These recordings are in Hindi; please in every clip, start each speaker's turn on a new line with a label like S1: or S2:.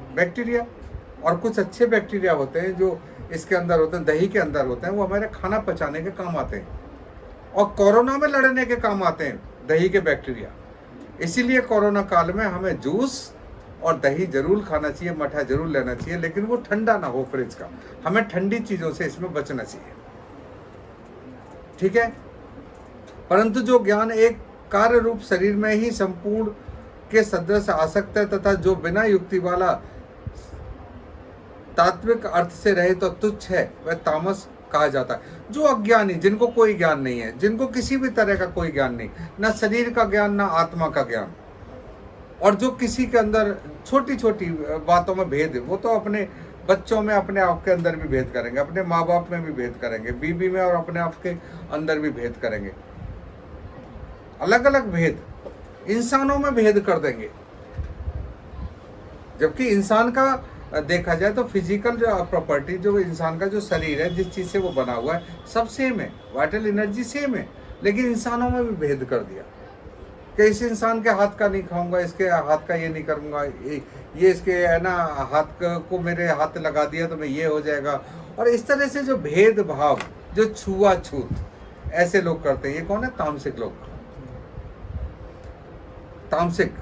S1: बैक्टीरिया, और कुछ अच्छे बैक्टीरिया होते हैं जो इसके अंदर होते हैं, दही के अंदर होते हैं, वो हमारे खाना पचाने के काम आते हैं और कोरोना में लड़ने के काम आते हैं दही के बैक्टीरिया। इसीलिए कोरोना काल में हमें जूस और दही जरूर खाना चाहिए, मठा जरूर लेना चाहिए, लेकिन वो ठंडा ना हो फ्रिज का। हमें ठंडी चीजों से इसमें बचना चाहिए, ठीक है। परंतु जो ज्ञान एक कार्य रूप शरीर में ही संपूर्ण के सदृश आ सकता है तथा जो बिना युक्ति वाला तात्विक अर्थ से रहे तो तुच्छ है, वह तामस कहा जाता है। जो अज्ञानी, जिनको कोई ज्ञान नहीं है, जिनको किसी भी तरह का कोई ज्ञान नहीं, ना शरीर का ज्ञान ना आत्मा का ज्ञान, और जो किसी के अंदर छोटी छोटी बातों में भेद है, वो तो अपने बच्चों में अपने आप के अंदर भी भेद करेंगे, अपने माँ बाप में भी भेद करेंगे, बीवी में और अपने आप के अंदर भी भेद करेंगे, अलग अलग भेद इंसानों में भेद कर देंगे। जबकि इंसान का देखा जाए तो फिजिकल जो प्रॉपर्टी, जो इंसान का जो शरीर है, जिस चीज से वो बना हुआ है, सब सेम है, वाइटल एनर्जी सेम है, लेकिन इंसानों में भी भेद कर दिया कि इस इंसान के हाथ का नहीं खाऊंगा, इसके हाथ का ये नहीं करूंगा, ये इसके है ना हाथ को मेरे हाथ लगा दिया तो मैं ये हो जाएगा। और इस तरह से जो भेदभाव, जो छुआछूत ऐसे लोग करते हैं, ये कौन है? तामसिक लोग, तामसिक।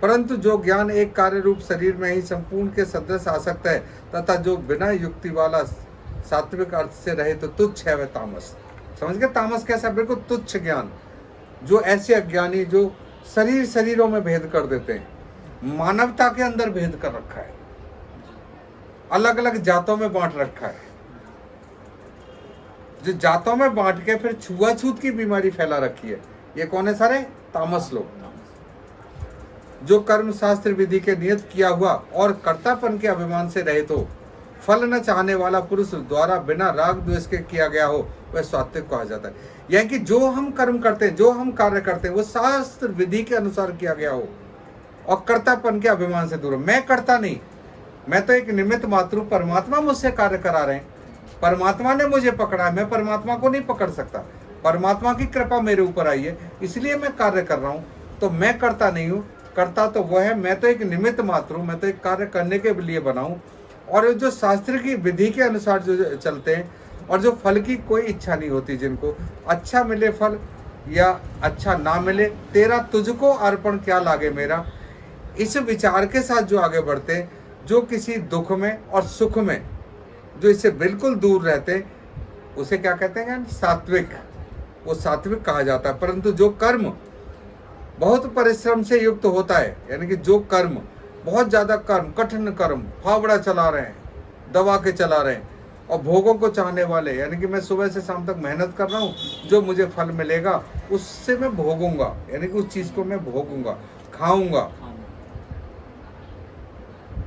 S1: परंतु जो ज्ञान एक कार्य रूप शरीर में ही संपूर्ण के सदृश आ सकता है तथा जो बिना युक्ति वाला सात्विक अर्थ से रहे तो तुच्छ है, वह तामस। समझ गए तामस कैसा? बिल्कुल तुच्छ ज्ञान। जो ऐसे अज्ञानी जो शरीरों में भेद कर देते हैं, मानवता के अंदर भेद कर रखा है, अलग अलग जातों में बांट रखा है, जो जातों में बांट के फिर छुआछूत की बीमारी फैला रखी है, ये कौन है सारे? तामस लोग। जो कर्म शास्त्र विधि के नियत किया हुआ और कर्तापन के अभिमान से रहे तो फल न चाहने वाला पुरुष द्वारा बिना राग द्वेष के किया गया हो, वह सात्विक कहा जाता है। यानी कि जो हम कर्म करते हैं, जो हम कार्य करते हैं, वो शास्त्र विधि के अनुसार किया गया हो और कर्तापन के अभिमान से दूर हो। मैं करता नहीं, मैं तो एक निमित्त मात्र, परमात्मा मुझसे कार्य करा रहे हैं, परमात्मा ने मुझे पकड़ा है, मैं परमात्मा को नहीं पकड़ सकता, परमात्मा की कृपा मेरे ऊपर आई है, इसलिए मैं कार्य कर रहा हूँ। तो मैं करता नहीं हूँ, करता तो वो है, मैं तो एक निमित्त मात्र हूँ, मैं तो एक कार्य करने के लिए बना हूँ। और जो शास्त्र की विधि के अनुसार जो चलते हैं और जो फल की कोई इच्छा नहीं होती, जिनको अच्छा मिले फल या अच्छा ना मिले, तेरा तुझको अर्पण क्या लागे मेरा, इस विचार के साथ जो आगे बढ़ते हैं, जो किसी दुख में और सुख में जो इससे बिल्कुल दूर रहते हैं, उसे क्या कहते हैं? सात्विक। वो सात्विक कहा जाता है। परंतु जो कर्म बहुत परिश्रम से युक्त होता है, यानी कि जो कर्म बहुत ज्यादा कर्म, कठिन कर्म, फावड़ा चला रहे हैं, दबा के चला रहे हैं, और भोगों को चाहने वाले, यानी कि मैं सुबह से शाम तक मेहनत कर रहा हूँ, जो मुझे फल मिलेगा उससे मैं भोगूंगा, यानी कि उस चीज को मैं भोगूंगा, खाऊंगा।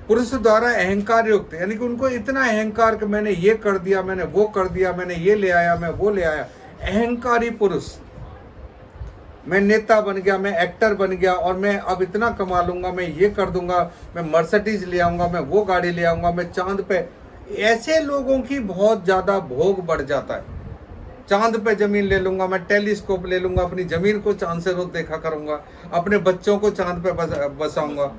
S1: पुरुष द्वारा अहंकार युक्त, यानी कि उनको इतना अहंकार कि मैंने ये कर दिया, मैंने वो कर दिया, मैंने ये ले आया, मैं वो ले आया। अहंकारी पुरुष, मैं नेता बन गया, मैं एक्टर बन गया, और मैं अब इतना कमा लूंगा, मैं ये कर दूंगा, मैं मर्सिडीज ले आऊंगा, मैं वो गाड़ी ले आऊंगा, मैं चांद पे। ऐसे लोगों की बहुत ज्यादा भोग बढ़ जाता है। चांद पे जमीन ले लूंगा, मैं टेलीस्कोप ले लूंगा, अपनी जमीन को चांद से रोज देखा करूंगा, अपने बच्चों को चांद पे बसाऊंगा,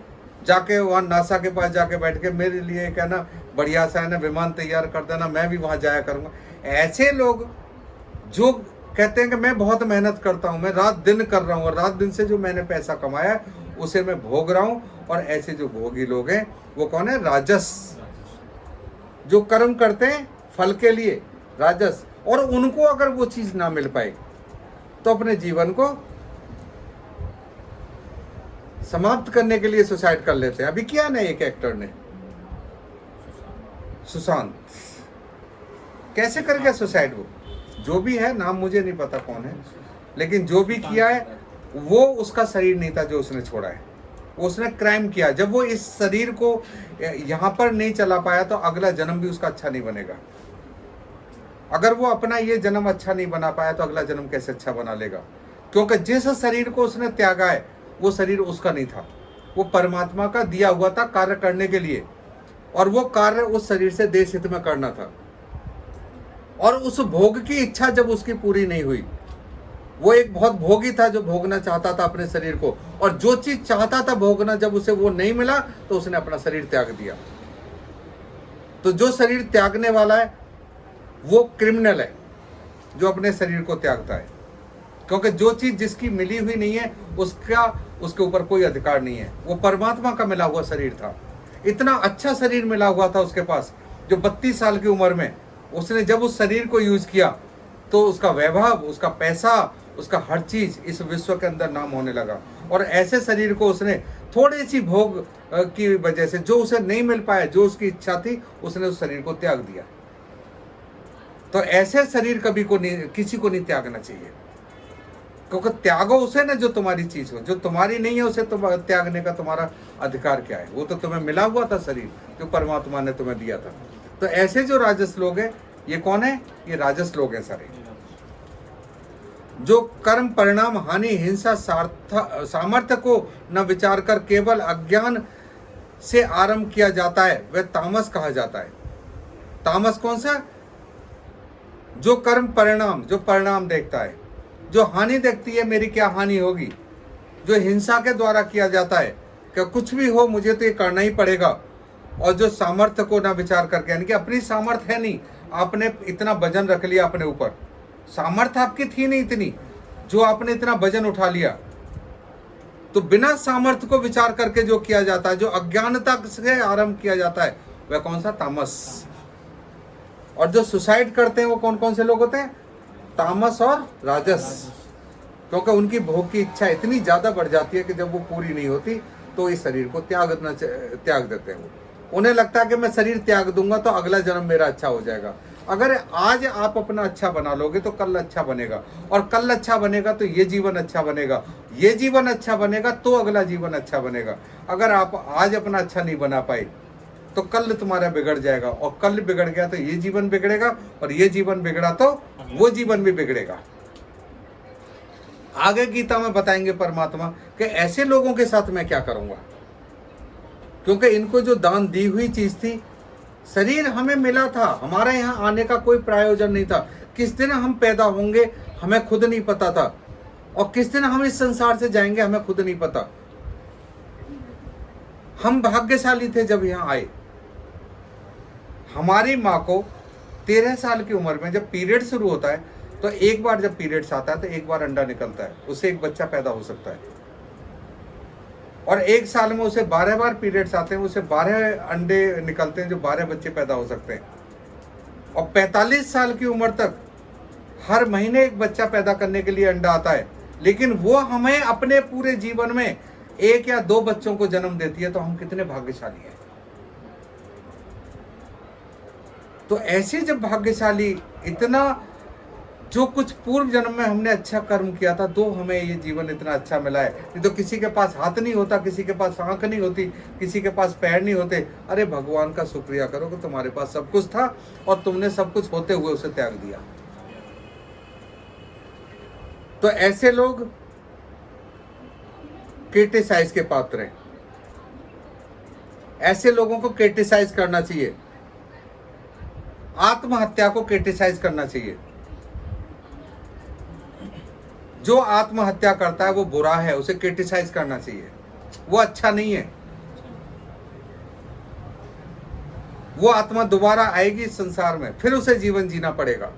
S1: जाके वहाँ नासा के पास जाके बैठ के मेरे लिए क्या ना बढ़िया सा है ना विमान तैयार कर देना, मैं भी वहाँ जाया करूंगा। ऐसे लोग जो कहते हैं कि मैं बहुत मेहनत करता हूँ, मैं रात दिन कर रहा हूँ, और रात दिन से जो मैंने पैसा कमाया उसे मैं भोग रहा हूँ। और ऐसे जो भोगी लोग हैं वो कौन है? राजस। जो कर्म करते हैं फल के लिए, राजस। और उनको अगर वो चीज ना मिल पाए तो अपने जीवन को समाप्त करने के लिए सुसाइड कर लेते हैं। अभी किया ना एक एक्टर ने, सुशांत, कैसे कर गया सुसाइड? वो जो भी है, नाम मुझे नहीं पता कौन है, लेकिन जो भी किया है वो उसका शरीर नहीं था जो उसने छोड़ा है, वो उसने क्राइम किया। जब वो इस शरीर को यहाँ पर नहीं चला पाया तो अगला जन्म भी उसका अच्छा नहीं बनेगा। अगर वो अपना ये जन्म अच्छा नहीं बना पाया तो अगला जन्म कैसे अच्छा बना लेगा? क्योंकि जिस शरीर को उसने त्यागा है वो शरीर उसका नहीं था, वो परमात्मा का दिया हुआ था कार्य करने के लिए, और वो कार्य उस शरीर से देश हित में करना था। और उस भोग की इच्छा जब उसकी पूरी नहीं हुई वो एक बहुत भोगी था जो भोगना चाहता था अपने शरीर को, और जो चीज चाहता था भोगना, जब उसे वो नहीं मिला तो उसने अपना शरीर त्याग दिया। तो जो शरीर त्यागने वाला है वो क्रिमिनल है, जो अपने शरीर को त्यागता है, क्योंकि जो चीज जिसकी मिली हुई नहीं है उसके ऊपर कोई अधिकार नहीं है। वो परमात्मा का मिला हुआ शरीर था, इतना अच्छा शरीर मिला हुआ था उसके पास, जो 32 साल की उम्र में उसने जब उस शरीर को यूज किया तो उसका वैभव, उसका पैसा, उसका हर चीज इस विश्व के अंदर नाम होने लगा। और ऐसे शरीर को उसने थोड़ी सी भोग की वजह से, जो उसे नहीं मिल पाया, जो उसकी इच्छा थी, उसने उस शरीर को त्याग दिया। तो ऐसे शरीर कभी को नहीं, किसी को नहीं त्यागना चाहिए, क्योंकि त्यागो उसे ना जो तुम्हारी चीज हो, जो तुम्हारी नहीं है उसे त्यागने का तुम्हारा अधिकार क्या है? वो तो तुम्हें मिला हुआ था शरीर, जो परमात्मा ने तुम्हें दिया था। तो ऐसे जो राजस लोग हैं, ये कौन है? ये राजस लोग हैं सारे, जो कर्म परिणाम हानि हिंसा सामर्थ्य को न विचार कर केवल अज्ञान से आरंभ किया जाता है, वह तामस कहा जाता है। तामस कौन सा? जो कर्म परिणाम, जो परिणाम देखता है, जो हानि देखती है, मेरी क्या हानि होगी, जो हिंसा के द्वारा किया जाता है कि कुछ भी हो मुझे तो ये करना ही पड़ेगा, और जो सामर्थ्य को ना विचार करके, यानी कि अपनी सामर्थ्य है नहीं, आपने इतना वजन रख लिया अपने ऊपर, सामर्थ्य आपकी थी नहीं इतनी, जो आपने इतना वजन उठा लिया, तो बिना सामर्थ्य को विचार करके जो किया जाता है, जो अज्ञानता से आरंभ किया जाता है, वह कौन सा? तामस। और जो सुसाइड करते हैं वो कौन कौन से लोग होते हैं? तामस और राजस, क्योंकि उनकी भोग की इच्छा इतनी ज्यादा बढ़ जाती है कि जब वो पूरी नहीं होती तो इस शरीर को त्याग देते हैं। उन्हें लगता है कि मैं शरीर त्याग दूंगा तो अगला जन्म मेरा अच्छा हो जाएगा। अगर आज आप अपना अच्छा बना लोगे तो कल अच्छा बनेगा, और कल अच्छा बनेगा तो ये जीवन अच्छा बनेगा, ये जीवन अच्छा बनेगा तो अगला जीवन अच्छा बनेगा। अगर आप आज अपना अच्छा नहीं बना पाए तो कल तुम्हारा बिगड़ जाएगा, और कल बिगड़ गया तो ये जीवन बिगड़ेगा, और ये जीवन बिगड़ा तो वो जीवन भी बिगड़ेगा। आगे गीता में बताएंगे परमात्मा कि ऐसे लोगों के साथ मैं क्या करूंगा, क्योंकि इनको जो दान दी हुई चीज थी, शरीर हमें मिला था, हमारा यहाँ आने का कोई प्रायोजन नहीं था। किस दिन हम पैदा होंगे हमें खुद नहीं पता था, और किस दिन हम इस संसार से जाएंगे हमें खुद नहीं पता। हम भाग्यशाली थे जब यहाँ आए। हमारी माँ को 13 साल की उम्र में जब पीरियड शुरू होता है, तो एक बार जब पीरियड्स आता है तो एक बार अंडा निकलता है, उससे एक बच्चा पैदा हो सकता है। और एक साल में उसे 12 बार पीरियड्स आते हैं, उसे 12 अंडे निकलते हैं, जो 12 बच्चे पैदा हो सकते हैं। और 45 साल की उम्र तक हर महीने एक बच्चा पैदा करने के लिए अंडा आता है, लेकिन वो हमें अपने पूरे जीवन में 1 या 2 बच्चों को जन्म देती है। तो हम कितने भाग्यशाली हैं। तो ऐसे जब भाग्यशाली, इतना जो कुछ पूर्व जन्म में हमने अच्छा कर्म किया था, तो हमें ये जीवन इतना अच्छा मिला है। नहीं तो किसी के पास हाथ नहीं होता, किसी के पास आंख नहीं होती, किसी के पास पैर नहीं होते। अरे भगवान का शुक्रिया करो कि तुम्हारे पास सब कुछ था और तुमने सब कुछ होते हुए उसे त्याग दिया। तो ऐसे लोग क्रिटिसाइज के पात्र हैं। ऐसे लोगों को क्रिटिसाइज करना चाहिए, आत्महत्या को क्रिटिसाइज करना चाहिए। जो आत्महत्या करता है वो बुरा है, उसे क्रिटिसाइज करना चाहिए, वो अच्छा नहीं है। वो आत्मा दोबारा आएगी इस संसार में, फिर उसे जीवन जीना पड़ेगा।